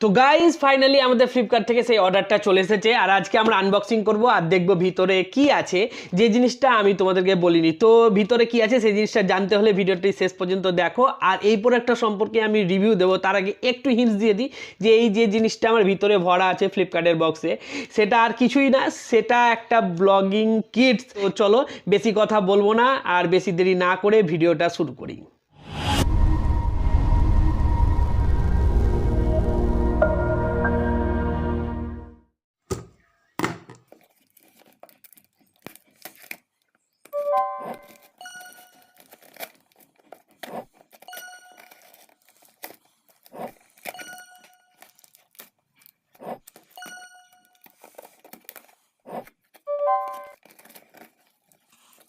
তো guys finally আমাদের Flipkart থেকে সেই অর্ডারটা চলে এসেছে আর আজকে আমরা আনবক্সিং করব আর দেখব ভিতরে কি আছে যে জিনিসটা আমি তোমাদেরকে বলিনি। তো ভিতরে কি আছে সেই জিনিসটা জানতে হলে ভিডিওটি শেষ পর্যন্ত দেখো। আর এই প্রোডাক্টটা সম্পর্কে আমি রিভিউ দেবো তার আগে একটু হিন্টস দিয়ে দিই যে এই যে জিনিসটা আমার ভিতরে ভরা আছে ফ্লিপকার্টের বক্সে সেটা আর কিছুই না, সেটা একটা ব্লগিং কিটস। তো চলো বেশি কথা বলবো না আর বেশি দেরি না করে ভিডিওটা শুরু করি।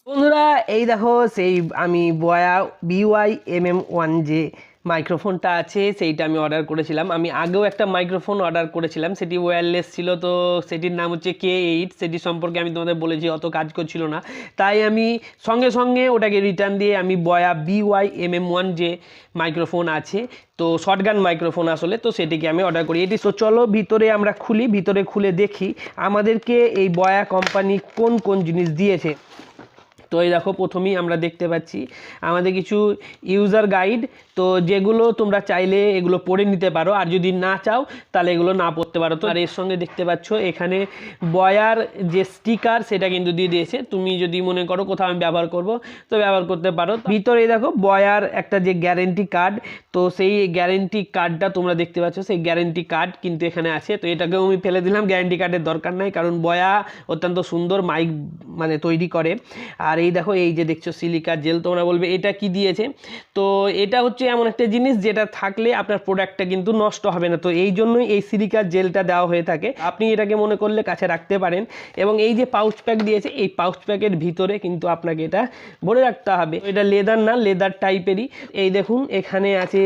বন্ধুরা এই দেখো সেই আমি বয়া BY-MM1 যে মাইক্রোফোনটা আছে সেইটা আমি অর্ডার করেছিলাম। আমি আগেও একটা মাইক্রোফোন অর্ডার করেছিলাম, সেটি ওয়্যারলেস ছিল, তো সেটির নাম হচ্ছে K8। সেটি সম্পর্কে আমি তোমাদের বলেছি অত কাজ করছিল না, তাই আমি সঙ্গে সঙ্গে ওটাকে রিটার্ন দিয়ে আমি বয়া BY-MM1 যে মাইক্রোফোন আছে, তো শর্টগান মাইক্রোফোন আসলে, তো সেটিকে আমি অর্ডার করি এটি। তো চলো ভিতরে আমরা খুলি, ভিতরে খুলে দেখি আমাদেরকে এই বয়া কোম্পানি কোন কোন জিনিস দিয়েছে। তো এই দেখো প্রথমেই আমরা দেখতে পাচ্ছি আমাদের কিছু ইউজার গাইড, তো যেগুলো তোমরা চাইলে এগুলো পড়ে নিতে পারো আর যদি না চাও তাহলে এগুলো না পড়তে পারো। তো আর এর সঙ্গে দেখতে পাচ্ছ এখানে বয়ার যে স্টিকার সেটা কিন্তু দিয়ে দিয়েছে, তুমি যদি মনে করো কোথাও আমি ব্যবহার করব তো ব্যবহার করতে পারো। ভিতরে দেখো বয়ার একটা যে গ্যারেন্টি কার্ড, তো সেই গ্যারেন্টি কার্ডটা তোমরা দেখতে পাচ্ছ, সেই গ্যারেন্টি কার্ড কিন্তু এখানে আছে। তো এটাকেও আমি ফেলে দিলাম, গ্যারেন্টি কার্ডের দরকার নাই, কারণ বয়া অত্যন্ত সুন্দর মাইক মানে তৈরি করে। আর এই দেখো এই যে দেখছো সিলিকা জেল, তোমরা বলবে এটা কি দিয়েছে, তো এটা হচ্ছে এমন একটা জিনিস যেটা থাকলে আপনার প্রোডাক্টটা কিন্তু নষ্ট হবে না, তো এই জন্যই এই সিলিকা জেলটা দেওয়া হয়ে থাকে। আপনি এটাকে মনে করলে কাছে রাখতে পারেন। এবং এই যে পাউচ প্যাক দিয়েছে, এই পাউচ প্যাকের ভিতরে কিন্তু আপনাকে এটা ভরে রাখতে হবে। এটা লেদার না, লেদার টাইপেরই। এই দেখুন এখানে আছে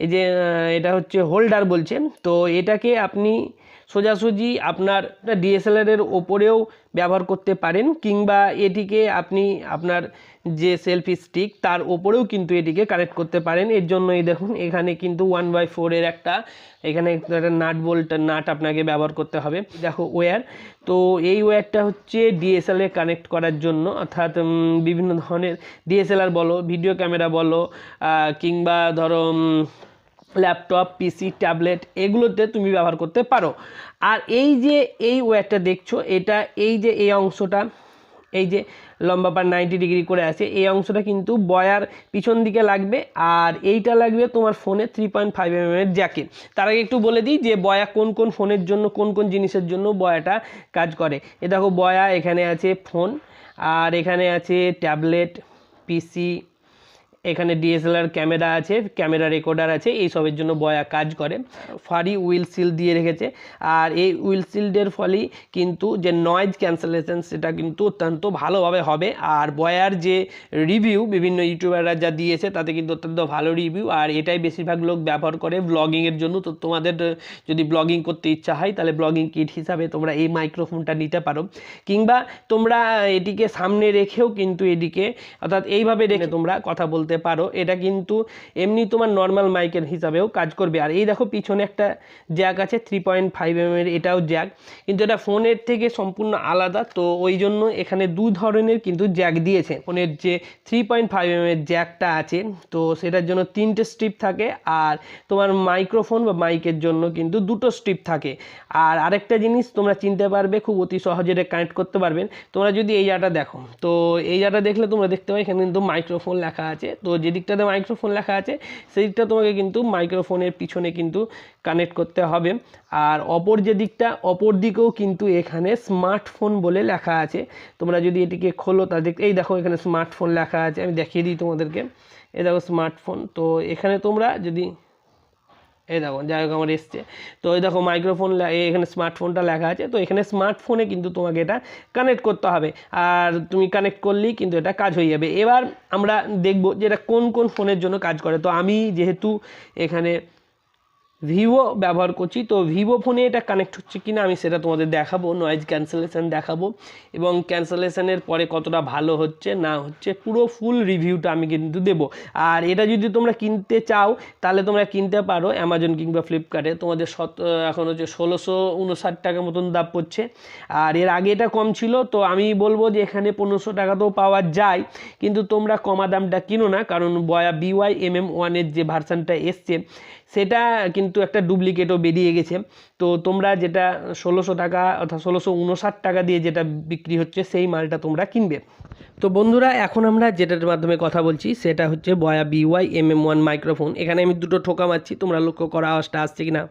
এই যে এটা হচ্ছে হোল্ডার বলছে, তো এটাকে আপনি সোজাসুজি আপনার DSLR-এর ওপরেও ব্যবহার করতে পারেন, কিংবা এটিকে আপনি আপনার যে সেলফি স্টিক তার ওপরেও কিন্তু এটিকে কানেক্ট করতে পারেন। এর জন্য এই দেখুন এখানে কিন্তু 1/4-এর একটা এখানে একটা নাট আপনাকে ব্যবহার করতে হবে। দেখো ওয়্যার, তো এই ওয়্যারটা হচ্ছে DSLR কানেক্ট করার জন্য, অর্থাৎ বিভিন্ন ধরনের DSLR বলো, ভিডিও ক্যামেরা বলো, কিংবা ধরো ল্যাপটপ, PC, ট্যাবলেট এগুলোতে তুমি ব্যবহার করতে পারো। আর এই যে এই ওয়্যারটা দেখছো, এটা এই যে এই অংশটা, এই যে লম্বা পার 90 ডিগ্রি করে আছে, এই অংশটা কিন্তু বয়ার পিছন দিকে লাগবে, আর এইটা লাগবে তোমার ফোনে 3.5mm জ্যাকে। তার আগে একটু বলে দিই যে বয়া কোন কোন ফোনের জন্য, কোন কোন জিনিসের জন্য বয়াটা কাজ করে। এ দেখো বয়া এখানে আছে ফোন, আর এখানে আছে ট্যাবলেট, PC, এখানে DSLR ক্যামেরা আছে, ক্যামেরা রেকর্ডার আছে, এই সবের জন্য বয়া কাজ করে। ফারি উইল সিল দিয়ে রেখেছে, আর এই উইল সিল্ডের ফলেই কিন্তু যে নয়েজ ক্যান্সেলেশন সেটা কিন্তু অত্যন্ত ভালোভাবে হবে। আর বয়ার যে রিভিউ বিভিন্ন ইউটিউবাররা যা দিয়েছে তাতে কিন্তু অত্যন্ত ভালো রিভিউ, আর এটাই বেশিরভাগ লোক ব্যবহার করে ব্লগিংয়ের জন্য। তো তোমাদের যদি ব্লগিং করতে ইচ্ছা হয় তাহলে ব্লগিং কিট হিসাবে তোমরা এই মাইক্রোফোনটা নিতে পারো, কিংবা তোমরা এটিকে সামনে রেখেও কিন্তু এদিকে অর্থাৎ এইভাবে রেখে তোমরা কথা বলতে পারো। এটা কিন্তু এমনি তোমার নর্মাল মাইকের হিসাবেও কাজ করবে। আর এই দেখো পিছনে একটা জ্যাক আছে 3.5mm, এটাও জ্যাক, কিন্তু এটা ফোনের থেকে সম্পূর্ণ আলাদা, তো ওই জন্য এখানে দু ধরনের কিন্তু জ্যাক দিয়েছে। ফোনের যে 3.5mm জ্যাকটা আছে তো সেটার জন্য 3টে স্ট্রিপ থাকে, আর তোমার মাইক্রোফোন বা মাইকের জন্য কিন্তু 2টো স্ট্রিপ থাকে। আর আরেকটা জিনিস তোমরা চিনতে পারবে, খুব অতি সহজে এটা কানেক্ট করতে পারবেন। তোমরা যদি এই জায়গাটা দেখো, তো এই জায়গাটা দেখলে তোমরা দেখতে পাবে এখানে কিন্তু মাইক্রোফোন লেখা আছে, তো যে দিকটাতে মাইক্রোফোন লেখা আছে সেই দিকটা তোমাকে কিন্তু মাইক্রোফোনের পিছনে কিন্তু কানেক্ট করতে হবে। আর অপর যে দিকটা, অপর দিকেও কিন্তু এখানে স্মার্টফোন বলে লেখা আছে। তোমরা যদি এটিকে খোলো তা দেখতে, এই দেখো এখানে স্মার্টফোন লেখা আছে, আমি দেখিয়ে দিই তোমাদেরকে। এই দেখো স্মার্টফোন, তো এখানে তোমরা যদি এই দেখো যাই হোক আমার এসছে, তো এই দেখো মাইক্রোফোন এখানে স্মার্টফোনটা লেখা আছে, তো এখানে স্মার্টফোনে কিন্তু তোমাকে এটা কানেক্ট করতে হবে, আর তুমি কানেক্ট করলেই কিন্তু এটা কাজ হয়ে যাবে। এবার আমরা দেখব যে এটা কোন কোন ফোনের জন্য কাজ করে। তো আমি যেহেতু এখানে ভিভো ব্যবহার করছি। তো ভিভো ফোনে এটা কানেক্ট হচ্ছে কিনা আমি সেটা তোমাদের দেখাবো, নয়েজ ক্যান্সেলেশন দেখাবো এবং ক্যান্সেলেশনের পরে কতটা ভালো হচ্ছে না হচ্ছে পুরো ফুল রিভিউটা আমি কিন্তু দেবো। আর এটা যদি তোমরা কিনতে চাও তাহলে তোমরা কিনতে পারো অ্যামাজন কিংবা ফ্লিপকার্টে, তোমাদের এখন হচ্ছে 1659 টাকা মতন দাম পড়ছে। আর এর আগে এটা কম ছিল, তো আমি বলবো যে এখানে 1500 টাকাতেও পাওয়া যায়, কিন্তু তোমরা কমা দামটা কিনো না, কারণ বয়া BY-MM1-এর যে ভার্সানটা এসছে সেটা কিন্তু একটা ডুপ্লিকেটও বেরিয়ে গেছে। তো তোমরা যেটা 1600 টাকা অর্থাৎ 1659 টাকা দিয়ে যেটা বিক্রি হচ্ছে সেই মালটা তোমরা কিনবে। তো বন্ধুরা এখন আমরা যেটার মাধ্যমে কথা বলছি সেটা হচ্ছে বয়া BY-MM1 মাইক্রোফোন। এখানে আমি দুটো ঠোকা মারছি, তোমরা লক্ষ্য করা আওয়াজটা আসছে কিনা।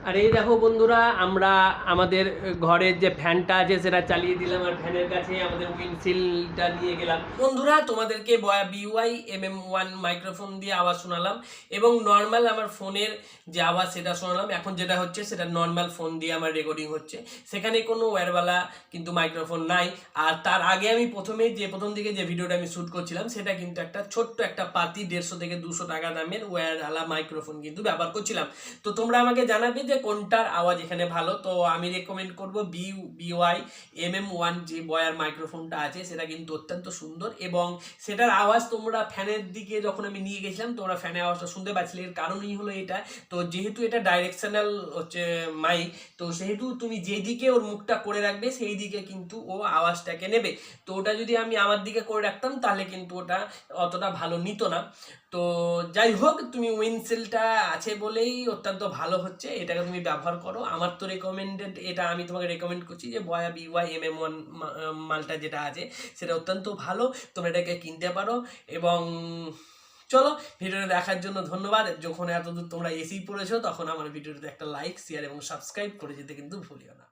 আর এই দেখো বন্ধুরা, আমরা আমাদের ঘরের যে ফ্যানটা আছে সেটা চালিয়ে দিলাম, আর ফ্যানের কাছে আমাদের উইন্ডশিল্ডটা নিয়ে গেলাম। বন্ধুরা তোমাদেরকে বয়া BY-MM1 মাইক্রোফোন দিয়ে আওয়াজ শোনালাম এবং নর্মাল আমার ফোনের যে আওয়াজ সেটা শোনালাম। এখন যেটা হচ্ছে সেটা নর্মাল ফোন দিয়ে আমার রেকর্ডিং হচ্ছে, সেখানে কোনো ওয়্যারওয়ালা কিন্তু মাইক্রোফোন নাই। আর তার আগে আমি প্রথম দিকে যে ভিডিওটা আমি শ্যুট করছিলাম সেটা কিন্তু একটা ছোট্ট একটা পাতি 150 থেকে 200 টাকা দামের ওয়্যারওয়ালা মাইক্রোফোন কিন্তু ব্যবহার করছিলাম। তো তোমরা আমাকে জানাবে যে কোনটার আওয়াজ এখানে ভালো। তো আমি রেকমেন্ড করবো BY-MM1 যে বয়ার মাইক্রোফোনটা আছে সেটা কিন্তু অত্যন্ত সুন্দর এবং সেটার আওয়াজ তোমরা ফ্যানের দিকে যখন আমি নিয়ে গেছিলাম তোমরা ফ্যানের আওয়াজটা শুনতে পাচ্ছিলে। এর কারণই হলো এটা, তো যেহেতু এটা ডাইরেকশনাল হচ্ছে মাইক, তো সেহেতু তুমি যেদিকে ওর মুখটা করে রাখবে সেই দিকে কিন্তু ও আওয়াজটাকে নেবে। তো ওটা যদি আমি আমার দিকে করে রাখতাম তাহলে কিন্তু ওটা অতটা ভালো নিত না। তো যাই হোক, তুমি উইন্ডশিল্ডটা আছে বলেই অত্যন্ত ভালো হচ্ছে, এটাকে তুমি ব্যবহার করো। আমার তো রেকমেন্ডেড, এটা আমি তোমাকে রেকমেন্ড করছি যে বয়া BY-MM1 মালটা যেটা আছে সেটা অত্যন্ত ভালো, তোমরা এটাকে কিনতে পারো। এবং চলো, ভিডিওটা দেখার জন্য ধন্যবাদ। যখন এতদূর তোমরা এসেই পড়েছো তখন আমার ভিডিওটাতে একটা লাইক, শেয়ার এবং সাবস্ক্রাইব করে যেতে কিন্তু ভুলিও না।